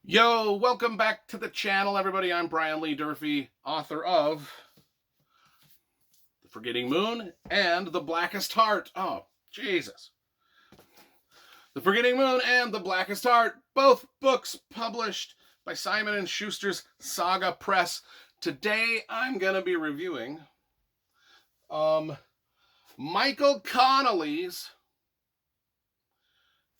Yo, welcome back to the channel, everybody. I'm Brian Lee Durfee, author of The Forgetting Moon and The Blackest Heart. Oh, Jesus. The Forgetting Moon and The Blackest Heart, both books published by Simon & Schuster's Saga Press. Today, I'm going to be reviewing Michael Connelly's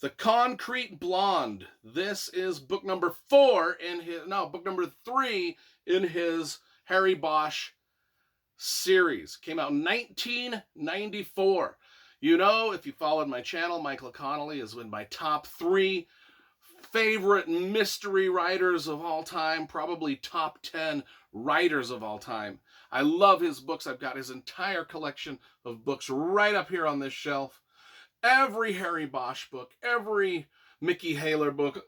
The Concrete Blonde. This is book number 3 in his Harry Bosch series. Came out in 1994. You know, if you followed my channel, Michael Connelly is in my top 3 favorite mystery writers of all time, probably top 10 writers of all time. I love his books. I've got his entire collection of books right up here on this shelf. Every Harry Bosch book, every Mickey Haler book,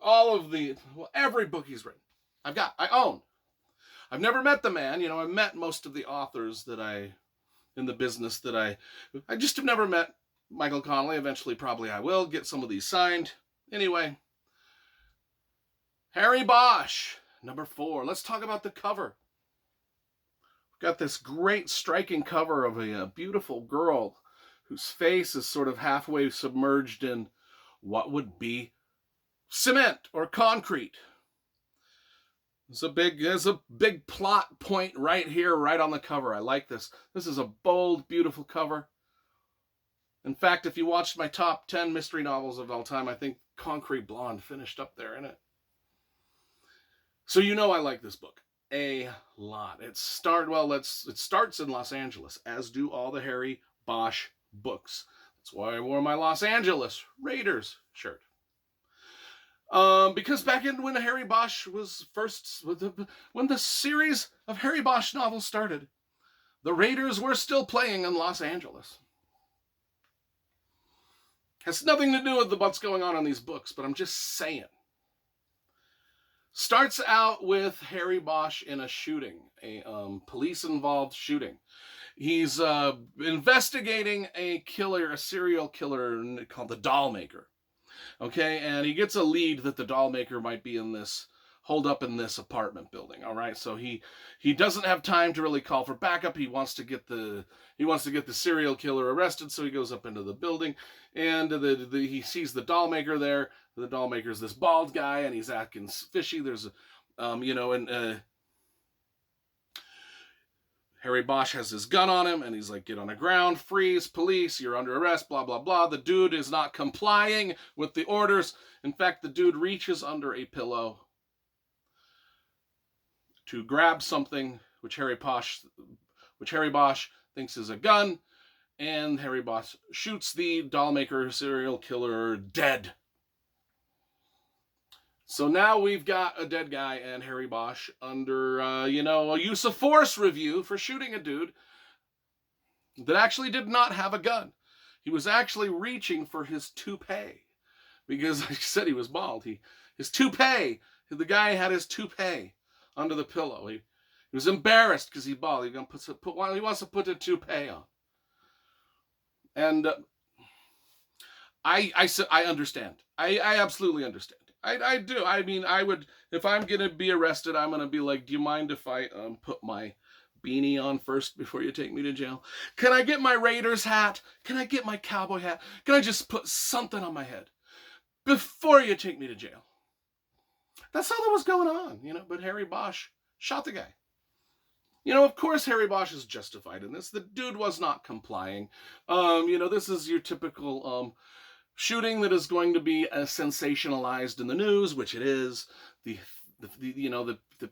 every book he's written, I own. I've never met the man. You know, I've met most of the authors in the business I just have never met Michael Connelly. Eventually, probably I will get some of these signed. Anyway, Harry Bosch, number 4. Let's talk about the cover. We've got this great striking cover of a beautiful girl whose face is sort of halfway submerged in what would be cement or concrete. There's a big plot point right here, right on the cover. I like this. This is a bold, beautiful cover. In fact, if you watched my top 10 mystery novels of all time, I think Concrete Blonde finished up there in it. So you know I like this book a lot. It starts in Los Angeles, as do all the Harry Bosch books. That's why I wore my Los Angeles Raiders shirt. Because back when Harry Bosch was when the series of Harry Bosch novels started, the Raiders were still playing in Los Angeles. Has nothing to do with what's going on in these books, but I'm just saying. Starts out with Harry Bosch in a shooting, a police-involved shooting. He's investigating a serial killer called the Doll Maker. Okay, and he gets a lead that the Doll Maker might be holed up in this apartment building. All right, so he doesn't have time to really call for backup. He wants to get the serial killer arrested, so he goes up into the building, and he sees the Doll Maker there. The Doll Maker's this bald guy, and he's acting fishy. There's Harry Bosch has his gun on him, and he's like, get on the ground, freeze, police, you're under arrest, blah, blah, blah. The dude is not complying with the orders. In fact, the dude reaches under a pillow to grab something which Harry Bosch thinks is a gun, and Harry Bosch shoots the Doll Maker serial killer dead. So now we've got a dead guy and Harry Bosch under, a use of force review for shooting a dude that actually did not have a gun. He was actually reaching for his toupee because I said he was bald. His toupee, the guy had his toupee under the pillow. He was embarrassed because he's bald. He wants to put a toupee on. And I understand. I absolutely understand. I do. I mean, I would, if I'm going to be arrested, I'm going to be like, do you mind if I put my beanie on first before you take me to jail? Can I get my Raiders hat? Can I get my cowboy hat? Can I just put something on my head before you take me to jail? That's all that was going on, but Harry Bosch shot the guy. Of course Harry Bosch is justified in this. The dude was not complying. This is your typical shooting that is going to be sensationalized in the news, which it is. The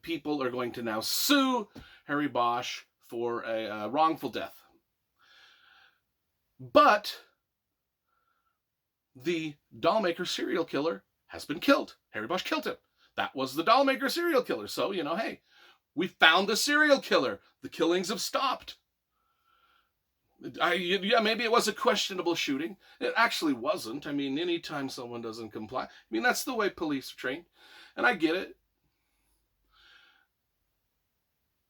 people are going to now sue Harry Bosch for a wrongful death. But the Doll Maker serial killer has been killed. Harry Bosch killed him. That was the Doll Maker serial killer. So, hey, we found the serial killer. The killings have stopped. Maybe it was a questionable shooting. It actually wasn't. I mean, anytime someone doesn't comply, that's the way police are trained. And I get it.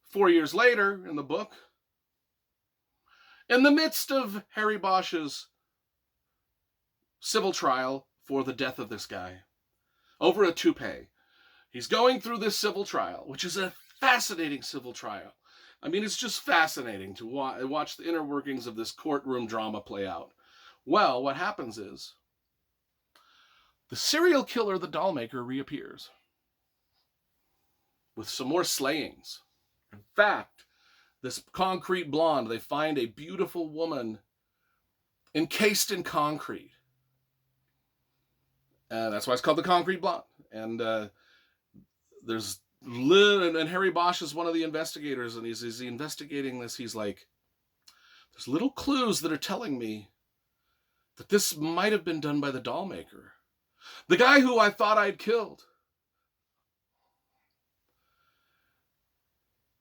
4 years later in the book, in the midst of Harry Bosch's civil trial for the death of this guy, over a toupee, He's going through this civil trial, which is a fascinating civil trial. I mean, it's just fascinating to watch the inner workings of this courtroom drama play out. Well, what happens is the serial killer, the dollmaker, reappears with some more slayings. In fact, this concrete blonde, they find a beautiful woman encased in concrete. That's why it's called the concrete blonde. And there's and Harry Bosch is one of the investigators, and he's investigating this. He's like, there's little clues that are telling me that this might have been done by the dollmaker. The guy who I thought I'd killed.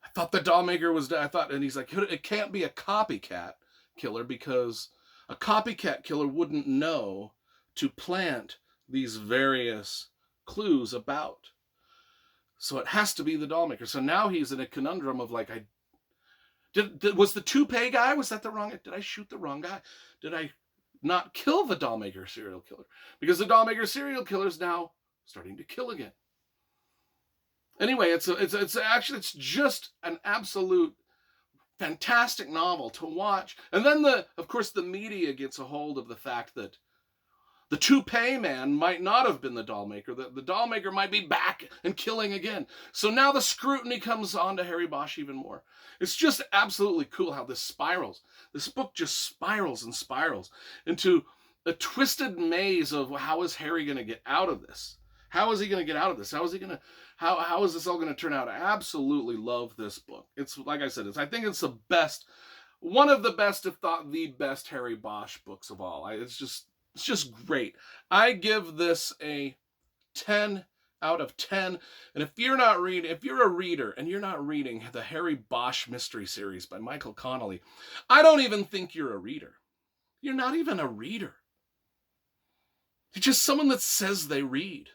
I thought the dollmaker was dead. And he's like, it can't be a copycat killer, because a copycat killer wouldn't know to plant these various clues about. So it has to be the dollmaker. So now he's in a conundrum of like, was the toupee guy, was that the wrong guy? Did I shoot the wrong guy? Did I not kill the dollmaker serial killer? Because the dollmaker serial killer is now starting to kill again. Anyway, it's just an absolute fantastic novel to watch. And then of course the media gets a hold of the fact that the toupee man might not have been the dollmaker. The dollmaker might be back and killing again. So now the scrutiny comes on to Harry Bosch even more. It's just absolutely cool how this spirals. This book just spirals and spirals into a twisted maze of how is Harry going to get out of this? How is he going to get out of this? How is this all going to turn out? I absolutely love this book. It's, like I said, I think it's the best, one of the best, if not the best Harry Bosch books of all. It's just great. I give this a 10 out of 10. And if you're a reader and you're not reading the Harry Bosch mystery series by Michael Connelly, I don't even think you're a reader. You're not even a reader. You're just someone that says they read.